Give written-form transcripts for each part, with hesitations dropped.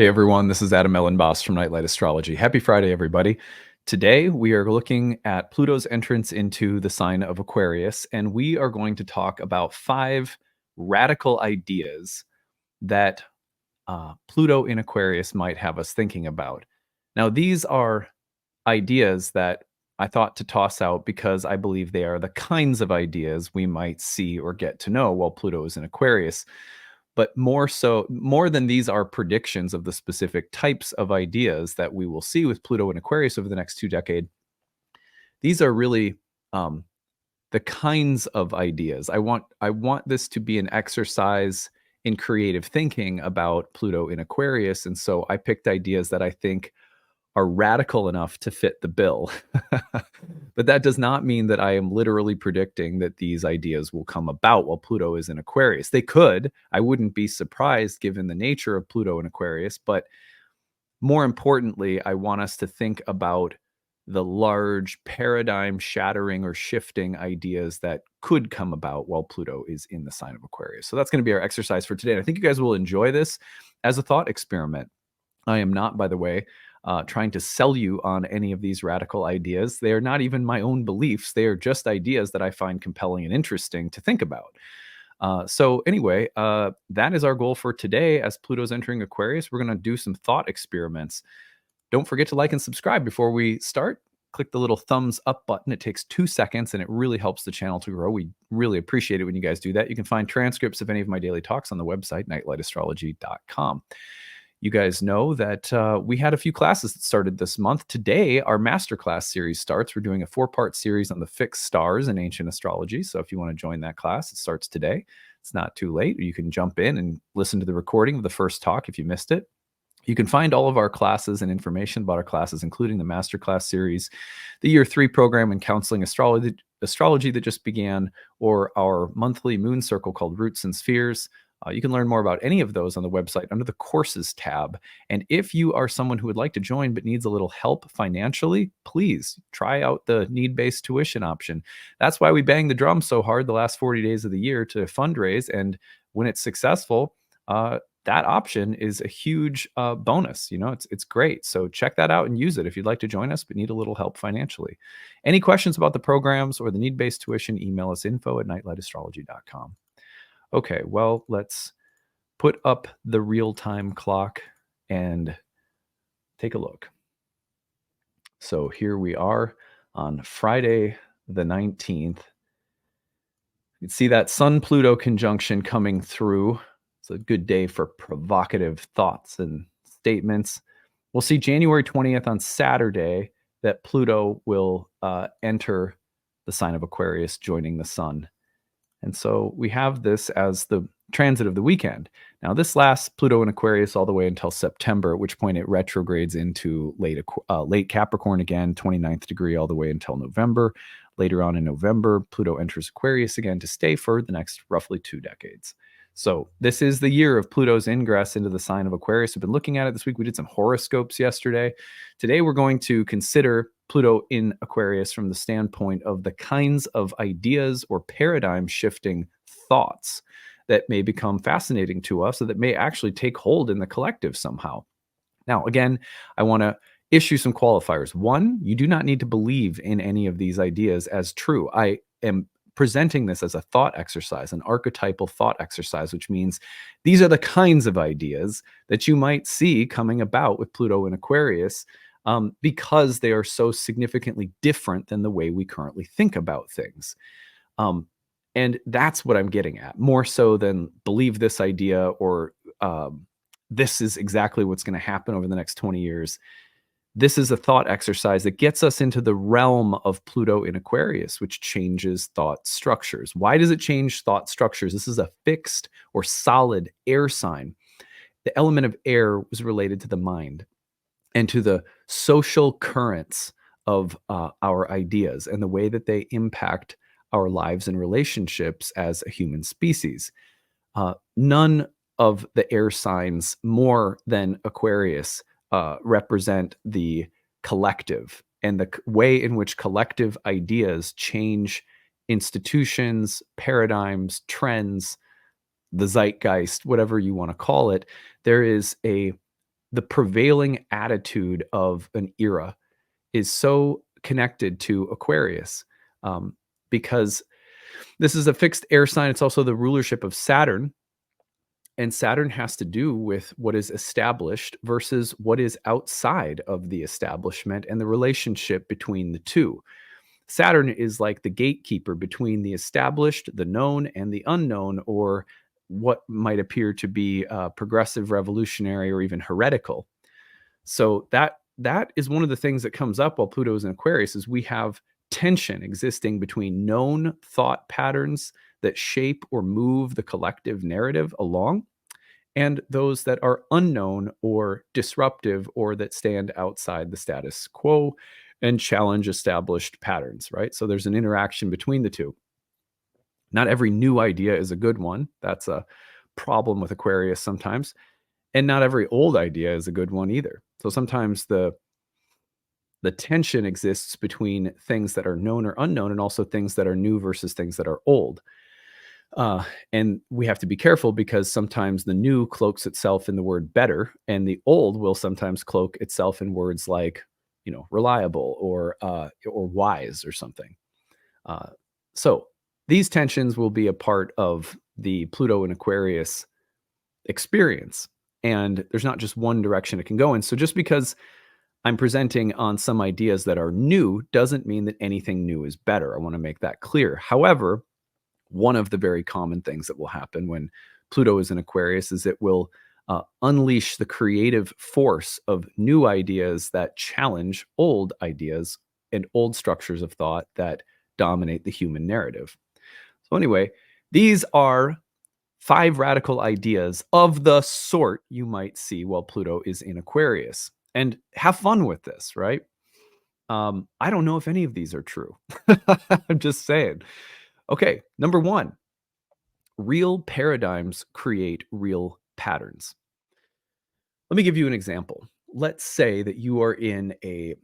Hey everyone, this is Adam Elenbaas from Nightlight Astrology. Happy Friday, everybody. Today we are looking at Pluto's entrance into the sign of Aquarius, and we are going to talk about 5 radical ideas that Pluto in Aquarius might have us thinking about. Now, these are ideas that I thought to toss out because I believe they are the kinds of ideas we might see or get to know while Pluto is in Aquarius. But more than these are predictions of the specific types of ideas that we will see with Pluto and Aquarius over the next 2 decades, these are really the kinds of ideas. I want this to be an exercise in creative thinking about Pluto in Aquarius, and so I picked ideas that I think are radical enough to fit the bill. But that does not mean that I am literally predicting that these ideas will come about while Pluto is in Aquarius. They could. I wouldn't be surprised given the nature of Pluto in Aquarius. But more importantly, I want us to think about the large paradigm shattering or shifting ideas that could come about while Pluto is in the sign of Aquarius. So that's going to be our exercise for today. And I think you guys will enjoy this as a thought experiment. I am not, by the way, trying to sell you on any of these radical ideas. They are not even my own beliefs. They are just ideas that I find compelling and interesting to think about. So anyway, that is our goal for today. As Pluto's entering Aquarius, we're going to do some thought experiments. Don't forget to like and subscribe before we start. Click the little thumbs up button. It takes 2 seconds and it really helps the channel to grow. We really appreciate it when you guys do that. You can find transcripts of any of my daily talks on the website, nightlightastrology.com. You guys know that we had a few classes that started this month. Today, our masterclass series starts. We're doing a 4-part series on the fixed stars in ancient astrology. So if you want to join that class, it starts today. It's not too late. You can jump in and listen to the recording of the first talk if you missed it. You can find all of our classes and information about our classes, including the masterclass series, the Year 3 program in counseling astrology that just began, or our monthly moon circle called Roots and Spheres. You can learn more about any of those on the website under the courses tab. And if you are someone who would like to join but needs a little help financially, please try out the need-based tuition option. That's why we bang the drum so hard the last 40 days of the year to fundraise. And when it's successful, that option is a huge bonus. It's great. So check that out and use it if you'd like to join us but need a little help financially. Any questions about the programs or the need-based tuition, email us info@nightlightastrology.com. Okay, well, let's put up the real-time clock and take a look. So here we are on Friday the 19th. You can see that Sun-Pluto conjunction coming through. It's a good day for provocative thoughts and statements. We'll see January 20th on Saturday that Pluto will enter the sign of Aquarius, joining the Sun. And so we have this as the transit of the weekend. Now, this lasts Pluto in Aquarius all the way until September, at which point it retrogrades into late Capricorn again, 29th degree, all the way until November. Later on in November, Pluto enters Aquarius again to stay for the next roughly 2 decades. So this is the year of Pluto's ingress into the sign of Aquarius. We've been looking at it this week. We did some horoscopes yesterday. Today, we're going to consider Pluto in Aquarius from the standpoint of the kinds of ideas or paradigm shifting thoughts that may become fascinating to us, or that may actually take hold in the collective somehow. Now, again, I want to issue some qualifiers. 1, you do not need to believe in any of these ideas as true. I am presenting this as a thought exercise, an archetypal thought exercise, which means these are the kinds of ideas that you might see coming about with Pluto in Aquarius, because they are so significantly different than the way we currently think about things. And that's what I'm getting at, more so than believe this idea or this is exactly what's going to happen over the next 20 years. This is a thought exercise that gets us into the realm of Pluto in Aquarius, which changes thought structures. Why does it change thought structures? This is a fixed or solid air sign. The element of air was related to the mind and to the social currents of our ideas and the way that they impact our lives and relationships as a human species. None of the air signs more than Aquarius represent the collective and the way in which collective ideas change institutions, paradigms, trends, the zeitgeist, whatever you want to call it. There is a the prevailing attitude of an era is so connected to Aquarius, because this is a fixed air sign. It's also the rulership of Saturn, and Saturn has to do with what is established versus what is outside of the establishment and the relationship between the two. Saturn is like the gatekeeper between the established, the known, and the unknown, or what might appear to be progressive, revolutionary, or even heretical. So that is one of the things that comes up while Pluto is in Aquarius is we have tension existing between known thought patterns that shape or move the collective narrative along and those that are unknown or disruptive or that stand outside the status quo and challenge established patterns, right? So there's an interaction between the two. Not every new idea is a good one. That's a problem with Aquarius sometimes. And not every old idea is a good one either. So sometimes the tension exists between things that are known or unknown and also things that are new versus things that are old. And we have to be careful because sometimes the new cloaks itself in the word better, and the old will sometimes cloak itself in words like, reliable or wise or something. Uh, so these tensions will be a part of the Pluto and Aquarius experience, and there's not just one direction it can go in. So just because I'm presenting on some ideas that are new doesn't mean that anything new is better. I want to make that clear. However, one of the very common things that will happen when Pluto is in Aquarius is it will unleash the creative force of new ideas that challenge old ideas and old structures of thought that dominate the human narrative. So, anyway, these are 5 radical ideas of the sort you might see while Pluto is in Aquarius. And have fun with this, right? I don't know if any of these are true. I'm just saying. Okay, number 1, real paradigms create real patterns. Let me give you an example. Let's say that you are in a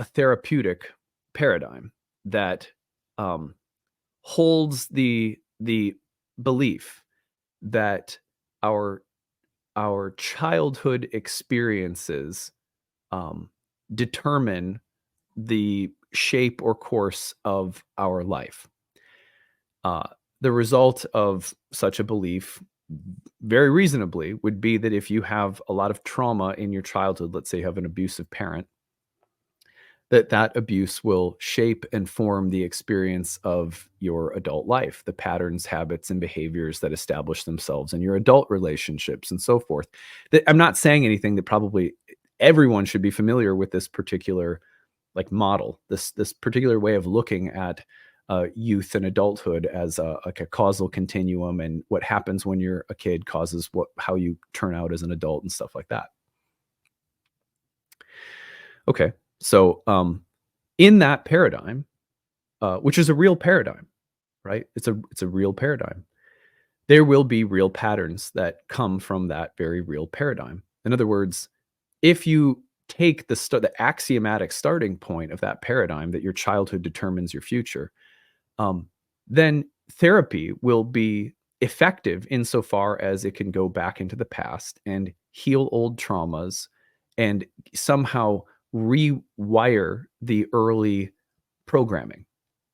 therapeutic paradigm that um, holds the belief that our our childhood experiences um, determine the shape or course of our life. Uh, the result of such a belief, very reasonably, would be that if you have a lot of trauma in your childhood, let's say you have an abusive parent, that abuse will shape and form the experience of your adult life, the patterns, habits, and behaviors that establish themselves in your adult relationships and so forth. I'm not saying anything that probably everyone should be familiar with this particular like model, this particular way of looking at youth and adulthood as like a causal continuum, and what happens when you're a kid causes how you turn out as an adult and stuff like that. Okay, so in that paradigm, which is a real paradigm, right? It's a real paradigm. There will be real patterns that come from that very real paradigm. In other words, if you take the axiomatic starting point of that paradigm that your childhood determines your future, um, then therapy will be effective insofar as it can go back into the past and heal old traumas and somehow rewire the early programming,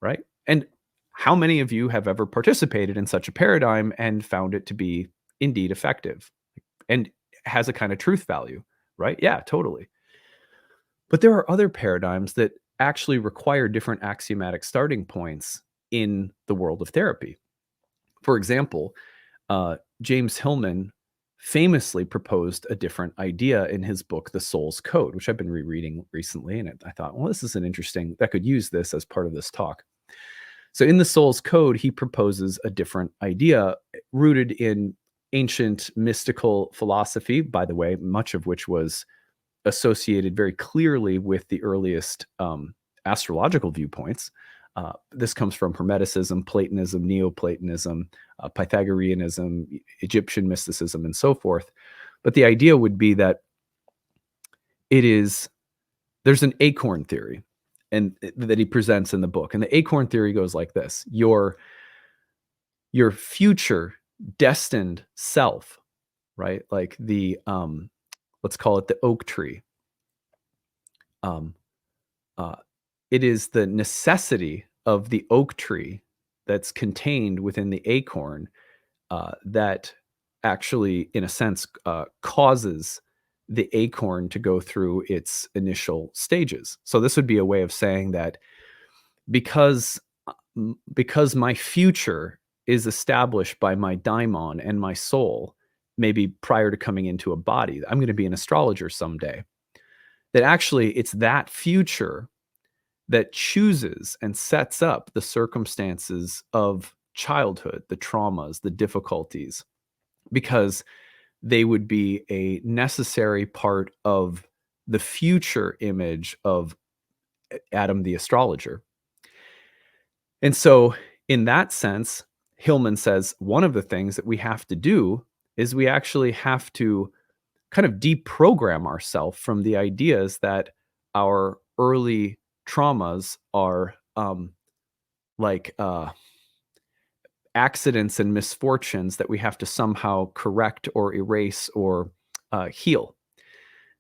right? And how many of you have ever participated in such a paradigm and found it to be indeed effective and has a kind of truth value, right? Yeah, totally. But there are other paradigms that actually require different axiomatic starting points in the world of therapy. For example, James Hillman famously proposed a different idea in his book, The Soul's Code, which I've been rereading recently. And I thought, well, this is an interesting, I could use this as part of this talk. So in The Soul's Code, he proposes a different idea rooted in ancient mystical philosophy, by the way, much of which was associated very clearly with the earliest astrological viewpoints. This comes from Hermeticism, Platonism, Neoplatonism, Pythagoreanism, Egyptian mysticism, and so forth. But the idea would be that there's an acorn theory, and that he presents in the book. And the acorn theory goes like this: your future destined self, right? Like let's call it the oak tree. Um, uh, it is the necessity of the oak tree that's contained within the acorn that actually, in a sense, causes the acorn to go through its initial stages. So this would be a way of saying that because because my future is established by my daimon and my soul, maybe prior to coming into a body, I'm going to be an astrologer someday. That actually it's that future that chooses and sets up the circumstances of childhood, the traumas, the difficulties, because they would be a necessary part of the future image of Adam the astrologer. And so, in that sense, Hillman says one of the things that we have to do is we actually have to kind of deprogram ourselves from the ideas that our early traumas are like accidents and misfortunes that we have to somehow correct or erase or heal.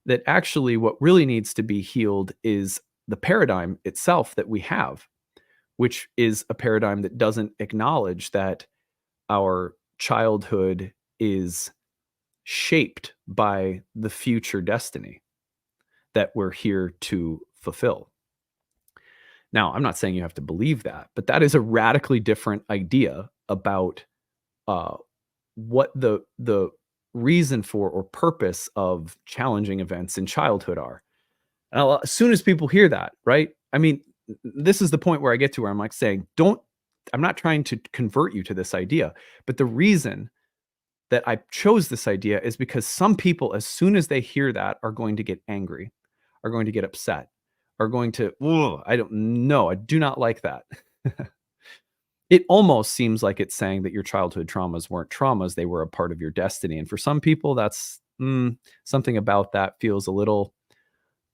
That actually, what really needs to be healed is the paradigm itself that we have, which is a paradigm that doesn't acknowledge that our childhood is shaped by the future destiny that we're here to fulfill. Now, I'm not saying you have to believe that, but that is a radically different idea about uh, what the reason for or purpose of challenging events in childhood are. And as soon as people hear that, right? I mean, this is the point where I get to where I'm like saying, don't. I'm not trying to convert you to this idea, but the reason that I chose this idea is because some people, as soon as they hear that, are going to get angry, are going to get upset, are going to, I don't know, I do not like that. It almost seems like it's saying that your childhood traumas weren't traumas, they were a part of your destiny. And for some people, that's something about that feels a little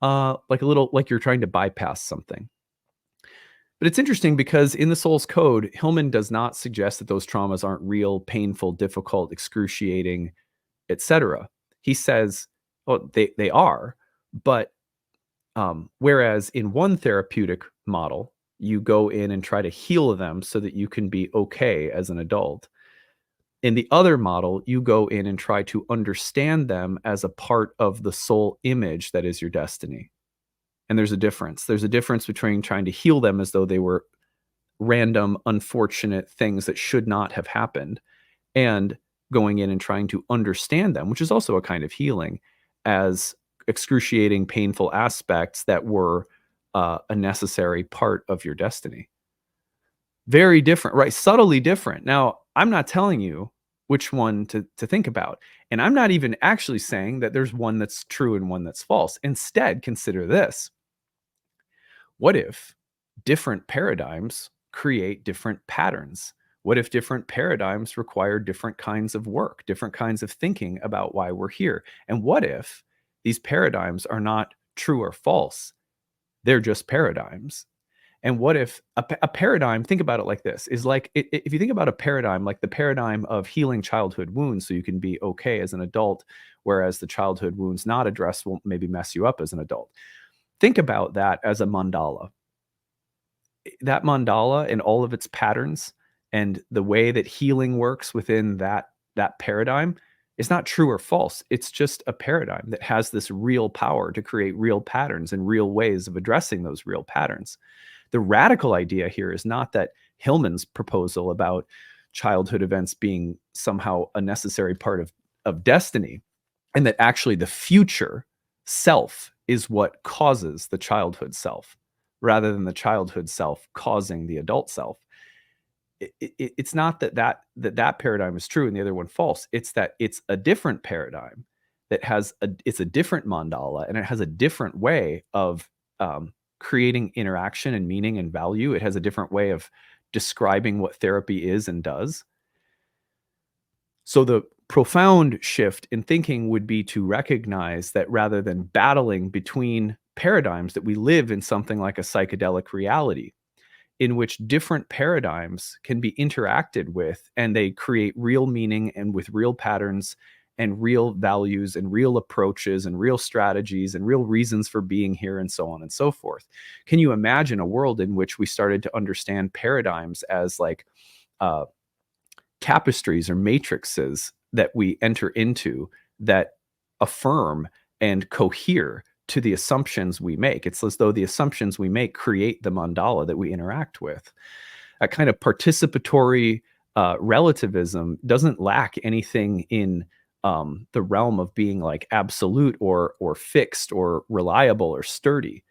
like you're trying to bypass something. But it's interesting because in the soul's code, Hillman does not suggest that those traumas aren't real, painful, difficult, excruciating, etc. He says, oh, they are, but whereas in one therapeutic model, you go in and try to heal them so that you can be okay as an adult. In the other model, you go in and try to understand them as a part of the soul image that is your destiny. And there's a difference. There's a difference between trying to heal them as though they were random, unfortunate things that should not have happened, and going in and trying to understand them, which is also a kind of healing, as excruciating, painful aspects that were a necessary part of your destiny. Very different, right? Subtly different. Now, I'm not telling you which one to think about. And I'm not even actually saying that there's one that's true and one that's false. Instead, consider this. What if different paradigms create different patterns? What if different paradigms require different kinds of work, different kinds of thinking about why we're here? And what if these paradigms are not true or false? They're just paradigms. And what if a paradigm, think about it like this, is like if you think about a paradigm, like the paradigm of healing childhood wounds so you can be okay as an adult, whereas the childhood wounds not addressed will maybe mess you up as an adult. Think about that as a mandala. That mandala and all of its patterns and the way that healing works within that paradigm is not true or false. It's just a paradigm that has this real power to create real patterns and real ways of addressing those real patterns. The radical idea here is not that Hillman's proposal about childhood events being somehow a necessary part of destiny, and that actually the future self is what causes the childhood self rather than the childhood self causing the adult self. It's not that paradigm is true and the other one false. It's that it's a different paradigm that it's a different mandala, and it has a different way of creating interaction and meaning and value. It has a different way of describing what therapy is and does. So the profound shift in thinking would be to recognize that rather than battling between paradigms, that we live in something like a psychedelic reality in which different paradigms can be interacted with and they create real meaning and with real patterns and real values and real approaches and real strategies and real reasons for being here and so on and so forth. Can you imagine a world in which we started to understand paradigms as like uh, tapestries or matrices that we enter into that affirm and cohere to the assumptions we make? It's as though the assumptions we make create the mandala that we interact with. A kind of participatory relativism doesn't lack anything in the realm of being like absolute or fixed or reliable or sturdy.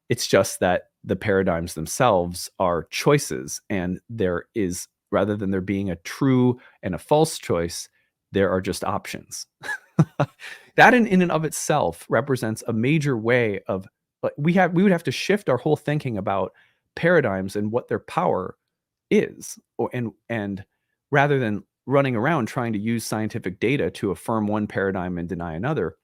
It's just that the paradigms themselves are choices, and there is, rather than there being a true and a false choice, there are just options. That in and of itself represents a major way of, like, we would have to shift our whole thinking about paradigms and what their power is, and rather than running around trying to use scientific data to affirm one paradigm and deny another,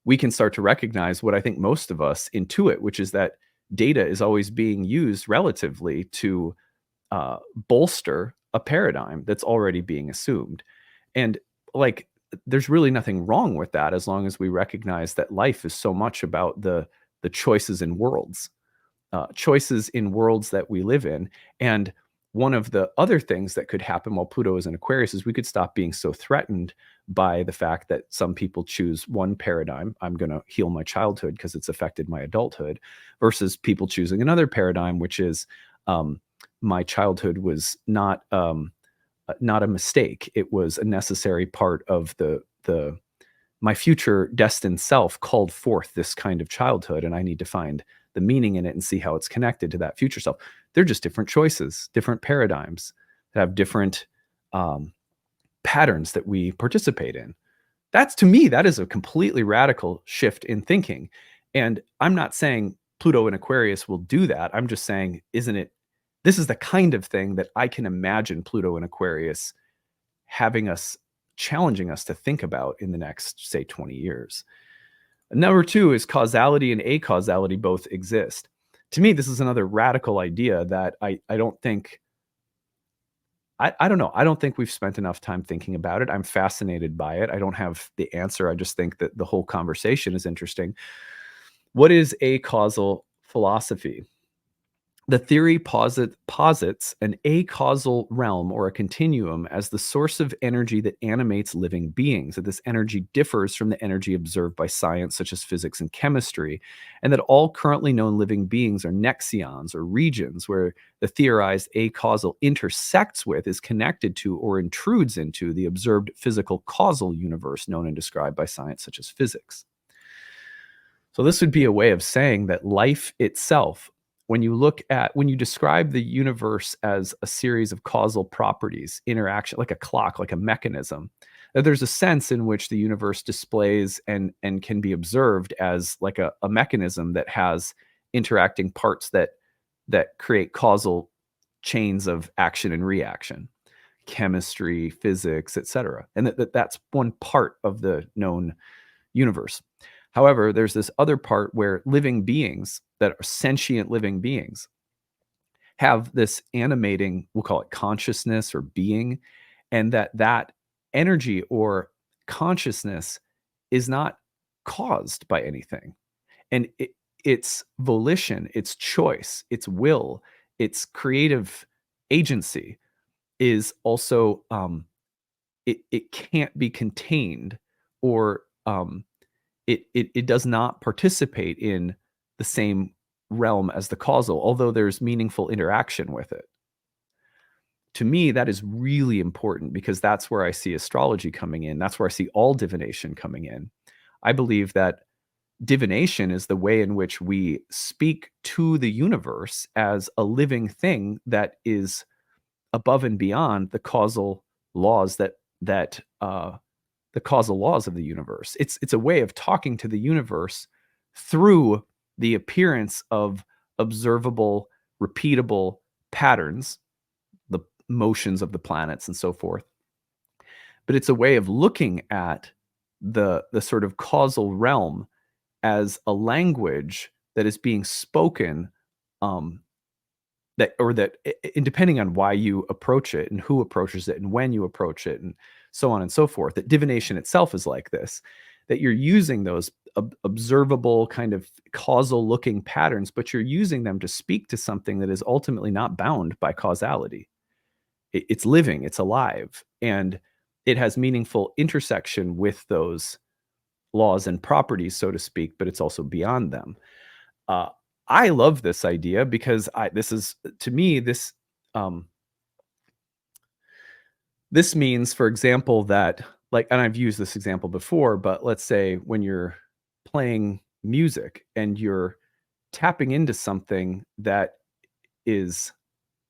we can start to recognize what I think most of us intuit, which is that data is always being used relatively to bolster a paradigm that's already being assumed. And like, there's really nothing wrong with that as long as we recognize that life is so much about the choices in worlds, choices in worlds that we live in. And one of the other things that could happen while Pluto is in Aquarius is we could stop being so threatened by the fact that some people choose one paradigm. I'm going to heal my childhood because it's affected my adulthood, versus people choosing another paradigm, which is my childhood was not a mistake. It was a necessary part of the my future destined self called forth this kind of childhood, and I need to find the meaning in it and see how it's connected to that future self. They're just different choices, different paradigms that have different patterns that we participate in. That's, to me, that is a completely radical shift in thinking. And I'm not saying Pluto and Aquarius will do that. I'm just saying, isn't it? This is the kind of thing that I can imagine Pluto and Aquarius having us, challenging us to think about in the next, say, 20 years. Number two is causality and acausality both exist. To me, this is another radical idea that I don't think, I don't know. I don't think we've spent enough time thinking about it. I'm fascinated by it. I don't have the answer. I just think that the whole conversation is interesting. What is acausal philosophy? The theory posits an acausal realm or a continuum as the source of energy that animates living beings, that this energy differs from the energy observed by science such as physics and chemistry, and that all currently known living beings are nexions or regions where the theorized acausal intersects with, is connected to, or intrudes into the observed physical causal universe known and described by science such as physics. So this would be a way of saying that life itself, when you describe the universe as a series of causal properties, interaction, like a clock, like a mechanism, that there's a sense in which the universe displays and can be observed as like a mechanism that has interacting parts that create causal chains of action and reaction, chemistry, physics, etc. And that's one part of the known universe. However, there's this other part where living beings that are sentient living beings have this animating, we'll call it consciousness or being, and that energy or consciousness is not caused by anything. And its volition, its choice, its will, its creative agency is also, it can't be contained, or it does not participate in the same realm as the causal, although there's meaningful interaction with it. To me, that is really important because that's where I see astrology coming in. That's where I see all divination coming in. I believe that divination is the way in which we speak to the universe as a living thing that is above and beyond the causal laws that the causal laws of the universe. It's a way of talking to the universe through the appearance of observable, repeatable patterns, the motions of the planets and so forth. But it's a way of looking at the sort of causal realm as a language that is being spoken, um, and depending on why you approach it and who approaches it and when you approach it and so on and so forth. That divination itself is like this, that you're using those observable kind of causal looking patterns, but you're using them to speak to something that is ultimately not bound by causality. It's living, it's alive, and it has meaningful intersection with those laws and properties, so to speak, but it's also beyond them. Uh, I love this idea because this is, to me, um, this means, for example, that, like, and I've used this example before, but let's say when you're playing music and you're tapping into something that is,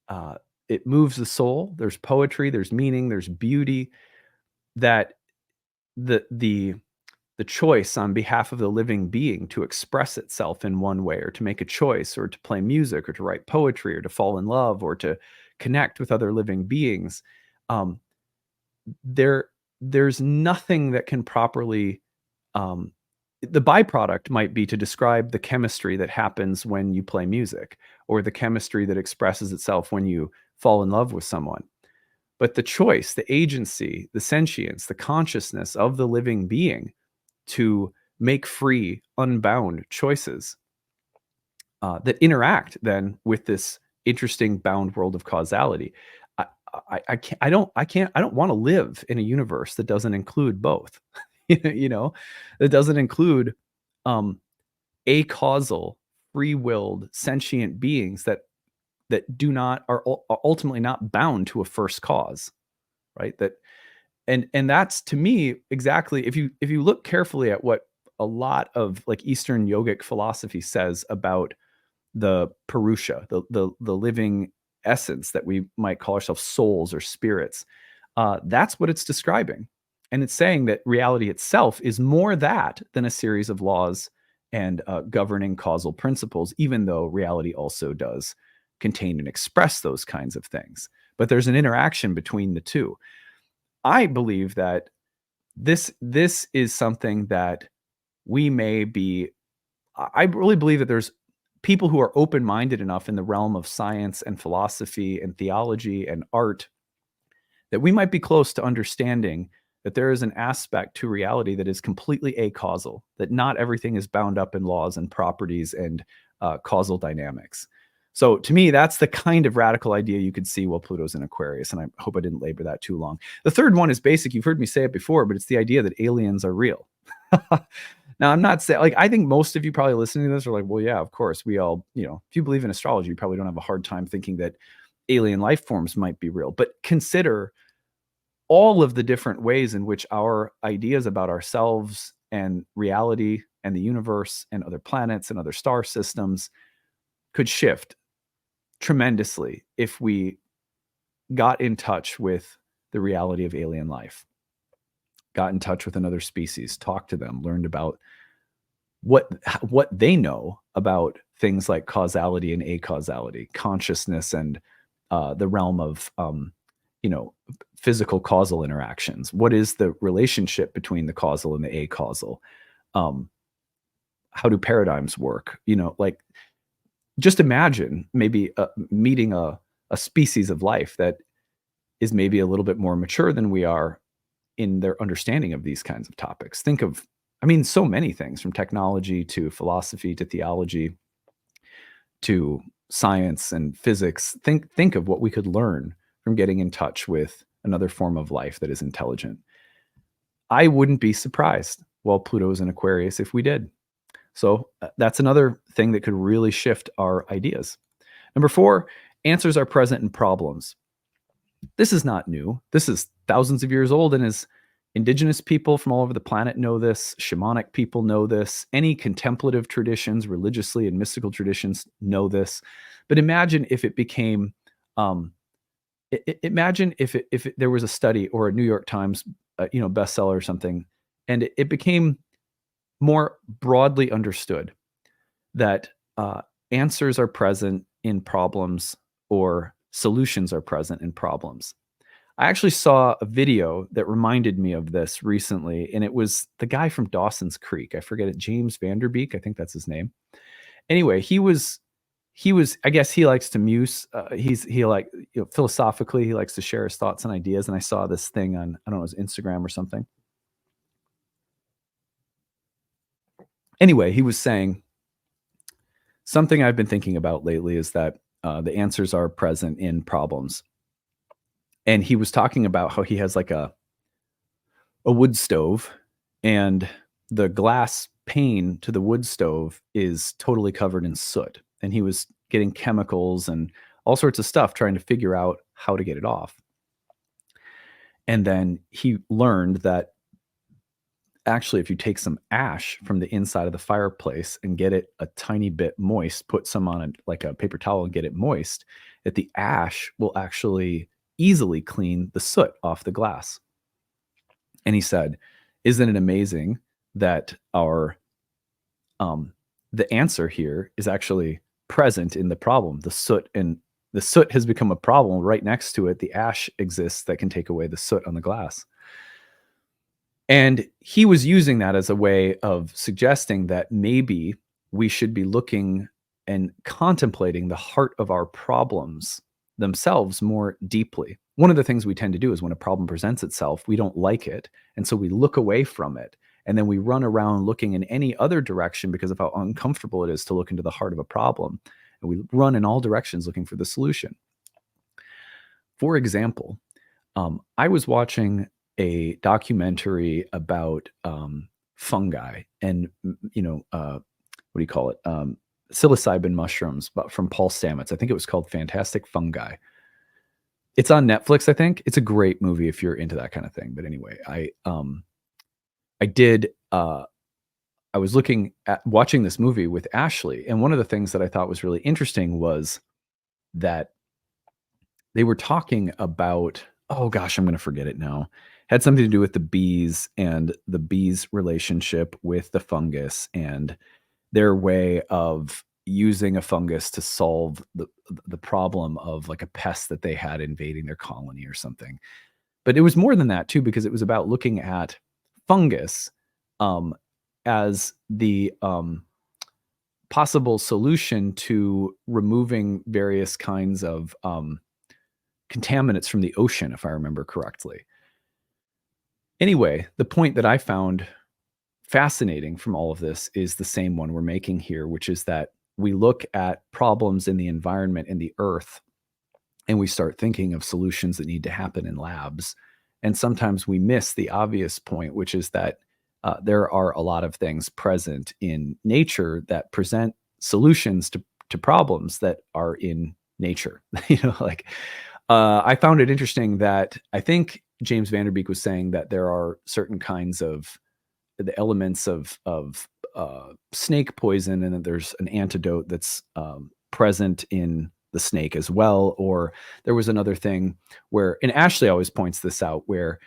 uh, it moves the soul. There's poetry, there's meaning, there's beauty. That the the choice on behalf of the living being to express itself in one way, or to make a choice, or to play music, or to write poetry, or to fall in love, or to connect with other living beings, um, there there's nothing that can properly, um, the byproduct might be to describe the chemistry that happens when you play music, or the chemistry that expresses itself when you fall in love with someone. But the choice, the agency, the sentience, the consciousness of the living being to make free, unbound choices that interact then with this interesting bound world of causality. I, I don't want to live in a universe that doesn't include both. You know, that doesn't include um, acausal, free-willed, sentient beings that do not are ultimately not bound to a first cause, right? That and that's, to me, exactly, if you look carefully at what a lot of like Eastern yogic philosophy says about the Purusha, the living essence that we might call ourselves souls or spirits, that's what it's describing. And it's saying that reality itself is more that than a series of laws and governing causal principles, even though reality also does contain and express those kinds of things. But there's an interaction between the two. I believe that this is something that we may be. I really believe that there's people who are open-minded enough in the realm of science and philosophy and theology and art that we might be close to understanding that there is an aspect to reality that is completely acausal, that not everything is bound up in laws and properties and causal dynamics. So to me, that's the kind of radical idea you could see while Pluto's in Aquarius, and I hope I didn't labor that too long. The third one is basic. You've heard me say it before, but it's the idea that aliens are real. Now, I'm not saying, like, I think most of you probably listening to this are like, well, yeah, of course, we all, if you believe in astrology, you probably don't have a hard time thinking that alien life forms might be real. But consider all of the different ways in which our ideas about ourselves and reality and the universe and other planets and other star systems could shift tremendously if we got in touch with the reality of alien life, got in touch with another species, talked to them, learned about what they know about things like causality and acausality, consciousness, and the realm of physical causal interactions. What is the relationship between the causal and the acausal? How do paradigms work? Like, just imagine maybe meeting a species of life that is maybe a little bit more mature than we are in their understanding of these kinds of topics. Think of, I mean, so many things, from technology to philosophy to theology to science and physics. Think of what we could learn from getting in touch with another form of life that is intelligent. I wouldn't be surprised while Pluto's in Aquarius if we did. So that's another thing that could really shift our ideas. Number 4, answers are present in problems. This is not new. This is thousands of years old, and as indigenous people from all over the planet know this, shamanic people know this, any contemplative traditions, religiously and mystical traditions know this. But imagine if it became, imagine if there was a study or a New York Times, bestseller or something, and it became more broadly understood that answers are present in problems, or solutions are present in problems. I actually saw a video that reminded me of this recently, and it was the guy from Dawson's Creek. I forget it, James Vanderbeek, I think that's his name. Anyway, he was I guess he likes to muse. He like, philosophically, he likes to share his thoughts and ideas. And I saw this thing on, I don't know, his Instagram or something. Anyway, he was saying something I've been thinking about lately is that the answers are present in problems. And he was talking about how he has like a wood stove, and the glass pane to the wood stove is totally covered in soot. And he was getting chemicals and all sorts of stuff trying to figure out how to get it off. And then he learned that actually, if you take some ash from the inside of the fireplace and get it a tiny bit moist, put some on like a paper towel and get it moist, that the ash will actually easily clean the soot off the glass. And he said, "Isn't it amazing that the answer here is actually present in the problem? The soot has become a problem. Right next to it, the ash exists that can take away the soot on the glass." And he was using that as a way of suggesting that maybe we should be looking and contemplating the heart of our problems themselves more deeply. One of the things we tend to do is when a problem presents itself, we don't like it. And so we look away from it. And then we run around looking in any other direction because of how uncomfortable it is to look into the heart of a problem. And we run in all directions looking for the solution. For example, I was watching a documentary about fungi and what do you call it? Psilocybin mushrooms, but from Paul Stamets. I think it was called Fantastic Fungi. It's on Netflix, I think. It's a great movie if you're into that kind of thing. But anyway, I did I was looking at watching this movie with Ashley, and one of the things that I thought was really interesting was that they were talking about, oh gosh, I'm going to forget it now. Had something to do with the bees and the bees' relationship with the fungus and their way of using a fungus to solve the problem of like a pest that they had invading their colony or something. But it was more than that too, because it was about looking at fungus um, as the possible solution to removing various kinds of contaminants from the ocean, if I remember correctly. Anyway, the point that I found fascinating from all of this is the same one we're making here, which is that we look at problems in the environment and the earth and we start thinking of solutions that need to happen in labs. And sometimes we miss the obvious point, which is that there are a lot of things present in nature that present solutions to problems that are in nature. Like I found it interesting that I think James Vanderbeek was saying that there are certain kinds of the elements of snake poison, and then there's an antidote that's present in the snake as well. Or there was another thing where, and Ashley always points this out, where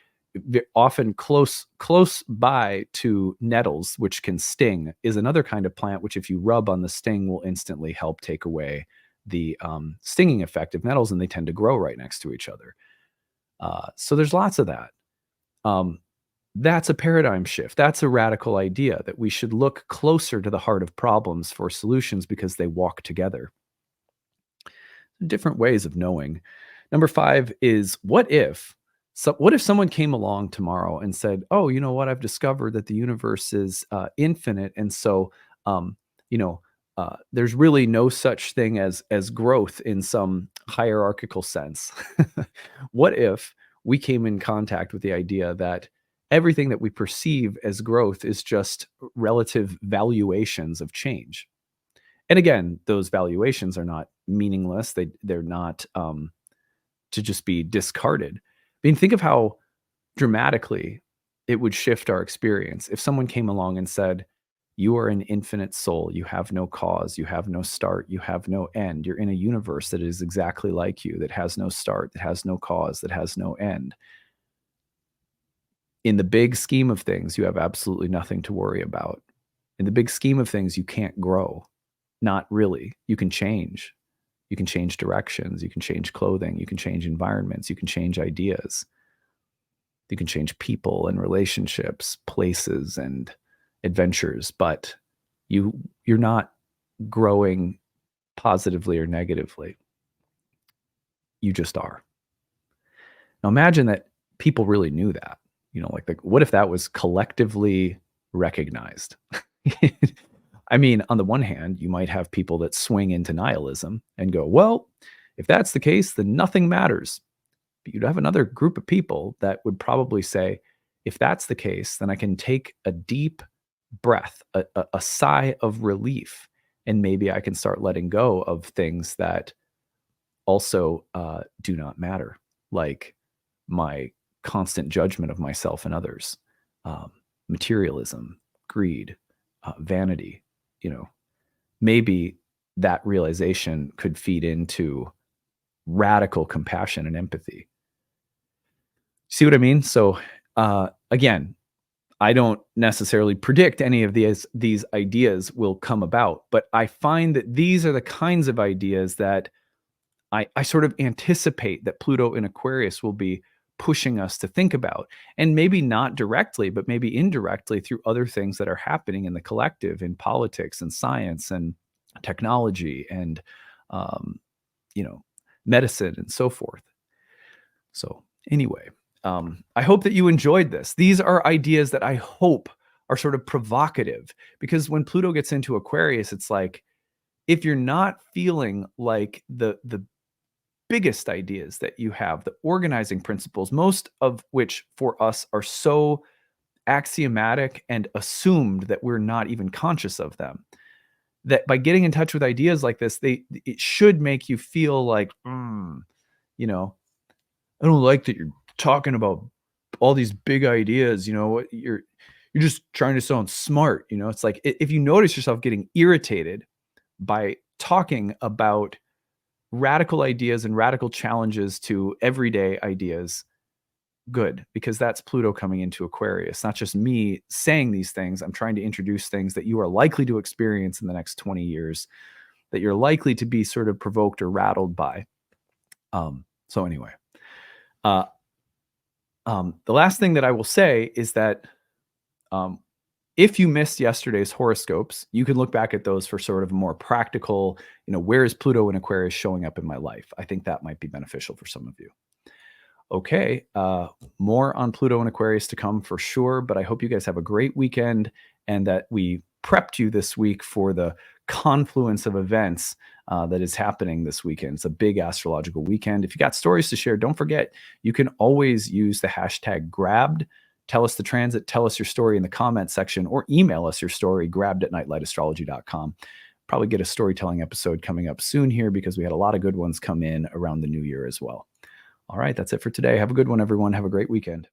often close by to nettles, which can sting, is another kind of plant which, if you rub on the sting, will instantly help take away the stinging effect of nettles, and they tend to grow right next to each other. So there's lots of that. That's a paradigm shift. That's a radical idea that we should look closer to the heart of problems for solutions because they walk together. Different ways of knowing. Number 5 is what if someone came along tomorrow and said, "Oh, you know what? I've discovered that the universe is infinite, and so um, there's really no such thing as growth in some hierarchical sense." What if we came in contact with the idea that everything that we perceive as growth is just relative valuations of change? And again, those valuations are not meaningless. They're not to just be discarded. I mean, think of how dramatically it would shift our experience if someone came along and said, "You are an infinite soul. You have no cause. You have no start. You have no end. You're in a universe that is exactly like you, that has no start, that has no cause, that has no end. In the big scheme of things, you have absolutely nothing to worry about. In the big scheme of things, you can't grow. Not really. You can change. You can change directions. You can change clothing. You can change environments. You can change ideas. You can change people and relationships, places and adventures, but you're not growing positively or negatively. You just are. Now imagine that people really knew that. Like what if that was collectively recognized? I mean, on the one hand, you might have people that swing into nihilism and go, well, if that's the case, then nothing matters. But you'd have another group of people that would probably say, if that's the case, then I can take a deep breath, a sigh of relief, and maybe I can start letting go of things that also do not matter, like my constant judgment of myself and others, um, materialism, greed, vanity. You know, maybe that realization could feed into radical compassion and empathy. See what I mean? So, again, I don't necessarily predict any of these ideas will come about, but I find that these are the kinds of ideas that I sort of anticipate that Pluto in Aquarius will be pushing us to think about, and maybe not directly, but maybe indirectly through other things that are happening in the collective, in politics and science and technology and um, you know medicine and so forth. So anyway, I hope that you enjoyed this. These are ideas that I hope are sort of provocative, because when Pluto gets into Aquarius, it's like if you're not feeling like the biggest ideas that you have, the organizing principles, most of which for us are so axiomatic and assumed that we're not even conscious of them, that by getting in touch with ideas like this, it should make you feel like, you know, I don't like that you're talking about all these big ideas. You're just trying to sound smart. It's like if you notice yourself getting irritated by talking about radical ideas and radical challenges to everyday ideas, good, because that's Pluto coming into Aquarius. Not just me saying these things. I'm trying to introduce things that you are likely to experience in the next 20 years, that you're likely to be sort of provoked or rattled by. So anyway, uh, the last thing that I will say is that um, if you missed yesterday's horoscopes, you can look back at those for sort of a more practical, where is Pluto in Aquarius showing up in my life? I think that might be beneficial for some of you. Okay, more on Pluto and Aquarius to come for sure, but I hope you guys have a great weekend and that we prepped you this week for the confluence of events that is happening this weekend. It's a big astrological weekend. If you got stories to share, don't forget, you can always use the hashtag grabbed. Tell us the transit, tell us your story in the comment section, or email us your story, grabbed@nightlightastrology.com. Probably get a storytelling episode coming up soon here, because we had a lot of good ones come in around the new year as well. All right, that's it for today. Have a good one, everyone. Have a great weekend.